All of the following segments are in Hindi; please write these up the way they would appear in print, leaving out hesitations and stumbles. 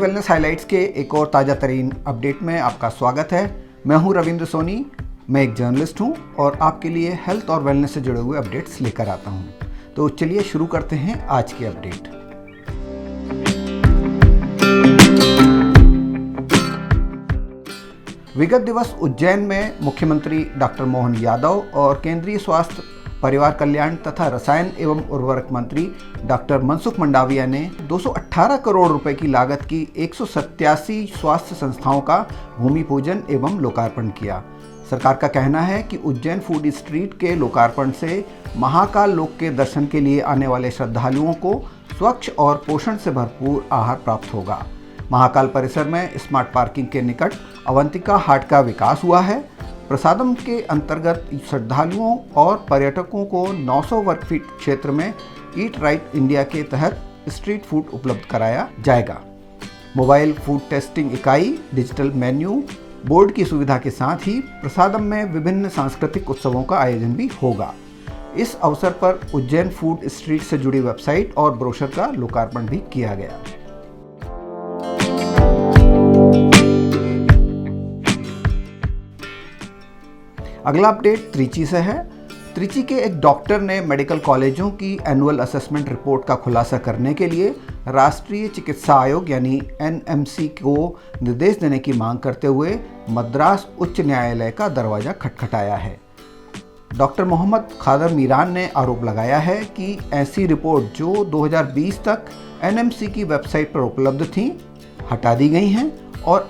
वेलनेस हाइलाइट्स के एक और ताज़ा तरीन अपडेट में आपका स्वागत है। मैं हूं रविंद्र सोनी। मैं एक जर्नलिस्ट हूं और आपके लिए हेल्थ और वेलनेस से जुड़े हुए अपडेट्स लेकर आता हूं। तो चलिए शुरू करते हैं आज की अपडेट। विगत दिवस उज्जैन में मुख्यमंत्री डॉक्टर मोहन यादव और केंद्रीय स्वास्थ्य परिवार कल्याण तथा रसायन एवं उर्वरक मंत्री डॉक्टर मनसुख मंडाविया ने 218 करोड़ रुपए की लागत की 187 स्वास्थ्य संस्थाओं का भूमि पूजन एवं लोकार्पण किया। सरकार का कहना है कि उज्जैन फूड स्ट्रीट के लोकार्पण से महाकाल लोक के दर्शन के लिए आने वाले श्रद्धालुओं को स्वच्छ और पोषण से भरपूर आहार प्राप्त होगा। महाकाल परिसर में स्मार्ट पार्किंग के निकट अवंतिका हाट का विकास हुआ है। प्रसादम के अंतर्गत श्रद्धालुओं और पर्यटकों को 900 वर्ग फीट क्षेत्र में ईट राइट इंडिया के तहत स्ट्रीट फूड उपलब्ध कराया जाएगा। मोबाइल फूड टेस्टिंग इकाई, डिजिटल मेन्यू बोर्ड की सुविधा के साथ ही प्रसादम में विभिन्न सांस्कृतिक उत्सवों का आयोजन भी होगा। इस अवसर पर उज्जैन फूड स्ट्रीट से जुड़ी वेबसाइट और ब्रोशर का लोकार्पण भी किया गया। अगला अपडेट त्रिची से है। त्रिची के एक डॉक्टर ने मेडिकल कॉलेजों की एनुअल असेसमेंट रिपोर्ट का खुलासा करने के लिए राष्ट्रीय चिकित्सा आयोग यानी एनएमसी को निर्देश देने की मांग करते हुए मद्रास उच्च न्यायालय का दरवाजा खटखटाया है। डॉक्टर मोहम्मद खादर मीरान ने आरोप लगाया है कि ऐसी रिपोर्ट जो 2020 तक एनएमसी की वेबसाइट पर उपलब्ध थी हटा दी गई हैं और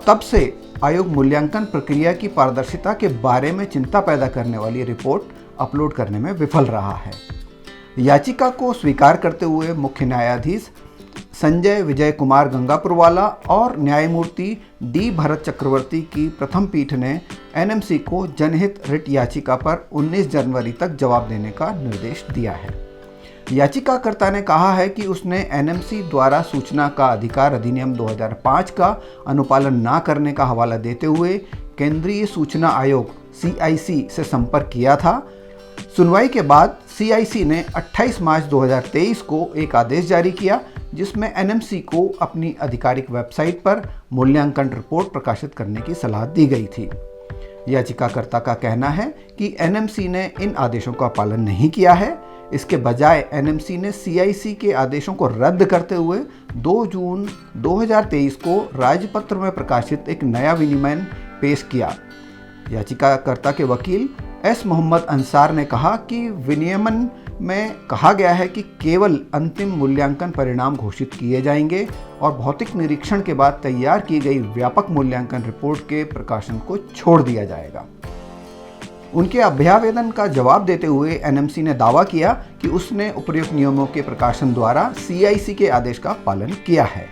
तब से आयोग मूल्यांकन प्रक्रिया की पारदर्शिता के बारे में चिंता पैदा करने वाली रिपोर्ट अपलोड करने में विफल रहा है। याचिका को स्वीकार करते हुए मुख्य न्यायाधीश संजय विजय कुमार गंगापुरवाला और न्यायमूर्ति डी भरत चक्रवर्ती की प्रथम पीठ ने एनएमसी को जनहित रिट याचिका पर 19 जनवरी तक जवाब देने का निर्देश दिया है। याचिकाकर्ता ने कहा है कि उसने एनएमसी द्वारा सूचना का अधिकार अधिनियम 2005 का अनुपालन न करने का हवाला देते हुए केंद्रीय सूचना आयोग CIC से संपर्क किया था। सुनवाई के बाद CIC ने 28 मार्च 2023 को एक आदेश जारी किया जिसमें एनएमसी को अपनी आधिकारिक वेबसाइट पर मूल्यांकन रिपोर्ट प्रकाशित करने की सलाह दी गई थी। याचिकाकर्ता का कहना है कि एनएमसी ने इन आदेशों का पालन नहीं किया है। इसके बजाय एनएमसी ने CIC के आदेशों को रद्द करते हुए 2 जून 2023 को राजपत्र में प्रकाशित एक नया विनियमन पेश किया। याचिकाकर्ता के वकील S मोहम्मद अंसार ने कहा कि विनियमन में कहा गया है कि केवल अंतिम मूल्यांकन परिणाम घोषित किए जाएंगे और भौतिक निरीक्षण के बाद तैयार की गई व्यापक मूल्यांकन रिपोर्ट के प्रकाशन को छोड़ दिया जाएगा। उनके अभ्यावेदन का जवाब देते हुए एनएमसी ने दावा किया कि उसने उपर्युक्त नियमों के प्रकाशन द्वारा CIC के आदेश का पालन किया है।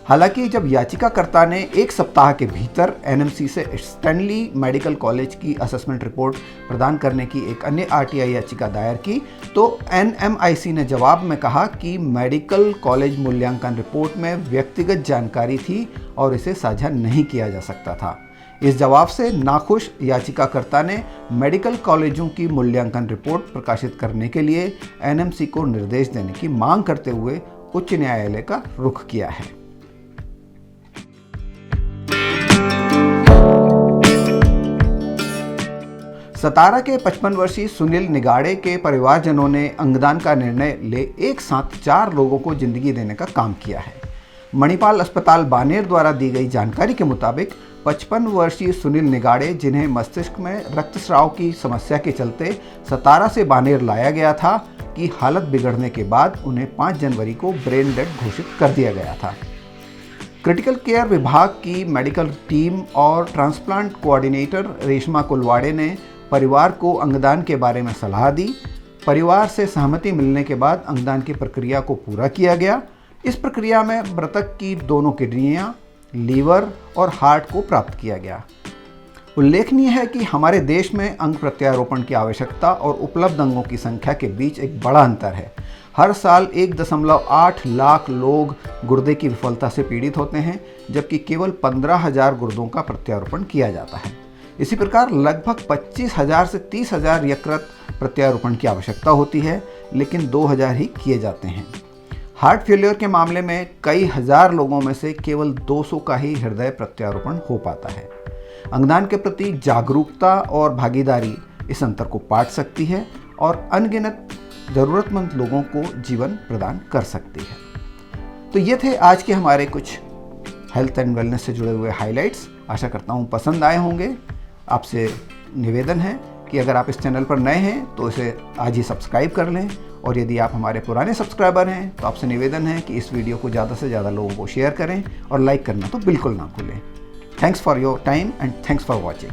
हालांकि जब याचिकाकर्ता ने 1 सप्ताह के भीतर एनएमसी से स्टैनली मेडिकल कॉलेज की असेसमेंट रिपोर्ट प्रदान करने की एक अन्य RTI याचिका दायर की तो NMIC ने जवाब में कहा कि मेडिकल कॉलेज मूल्यांकन रिपोर्ट में व्यक्तिगत जानकारी थी और इसे साझा नहीं किया जा सकता था। इस जवाब से नाखुश याचिकाकर्ता ने मेडिकल कॉलेजों की मूल्यांकन रिपोर्ट प्रकाशित करने के लिए एनएमसी को निर्देश देने की मांग करते हुए उच्च न्यायालय का रुख किया है। सतारा के 55 वर्षीय सुनील निगाड़े के परिवारजनों ने अंगदान का निर्णय ले एक साथ 4 लोगों को जिंदगी देने का काम किया है। मणिपाल अस्पताल बानेर द्वारा दी गई जानकारी के मुताबिक 55 वर्षीय सुनील निगाड़े, जिन्हें मस्तिष्क में रक्तस्राव की समस्या के चलते सतारा से बानेर लाया गया था, की हालत बिगड़ने के बाद उन्हें 5 जनवरी को ब्रेन डेड घोषित कर दिया गया था। क्रिटिकल केयर विभाग की मेडिकल टीम और ट्रांसप्लांट कोऑर्डिनेटर रेशमा कुलवाड़े ने परिवार को अंगदान के बारे में सलाह दी। परिवार से सहमति मिलने के बाद अंगदान की प्रक्रिया को पूरा किया गया। इस प्रक्रिया में मृतक की दोनों किडनियां, लीवर और हार्ट को प्राप्त किया गया। उल्लेखनीय है कि हमारे देश में अंग प्रत्यारोपण की आवश्यकता और उपलब्ध अंगों की संख्या के बीच एक बड़ा अंतर है। हर साल 1.8 लाख लोग गुर्दे की विफलता से पीड़ित होते हैं, जबकि केवल 15,000 गुर्दों का प्रत्यारोपण किया जाता है। इसी प्रकार लगभग 25,000 से 30,000 यकृत प्रत्यारोपण की आवश्यकता होती है, लेकिन 2,000 ही किए जाते हैं। हार्ट फेलियर के मामले में कई हजार लोगों में से केवल 200 का ही हृदय प्रत्यारोपण हो पाता है। अंगदान के प्रति जागरूकता और भागीदारी इस अंतर को पाट सकती है और अनगिनत ज़रूरतमंद लोगों को जीवन प्रदान कर सकती है। तो ये थे आज के हमारे कुछ हेल्थ एंड वेलनेस से जुड़े हुए हाइलाइट्स। आशा करता हूँ पसंद आए होंगे। आपसे निवेदन है कि अगर आप इस चैनल पर नए हैं तो इसे आज ही सब्सक्राइब कर लें, और यदि आप हमारे पुराने सब्सक्राइबर हैं तो आपसे निवेदन है कि इस वीडियो को ज़्यादा से ज़्यादा लोगों को शेयर करें और लाइक करना तो बिल्कुल ना भूलें। Thanks for your time and thanks for watching.